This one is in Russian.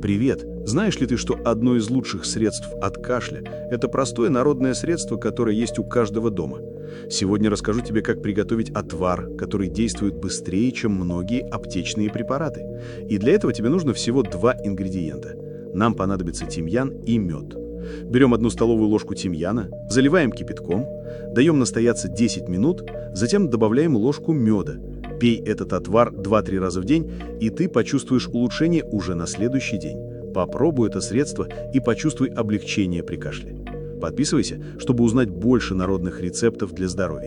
Привет! Знаешь ли ты, что одно из лучших средств от кашля– это простое народное средство, которое есть у каждого дома? Сегодня расскажу тебе, как приготовить отвар, который действует быстрее, чем многие аптечные препараты. И для этого тебе нужно всего два ингредиента. Нам понадобится тимьян и мед. Берем 1 столовую ложку тимьяна, заливаем кипятком, даем настояться 10 минут, затем добавляем ложку меда. Пей этот отвар 2-3 раза в день, и ты почувствуешь улучшение уже на следующий день. Попробуй это средство и почувствуй облегчение при кашле. Подписывайся, чтобы узнать больше народных рецептов для здоровья.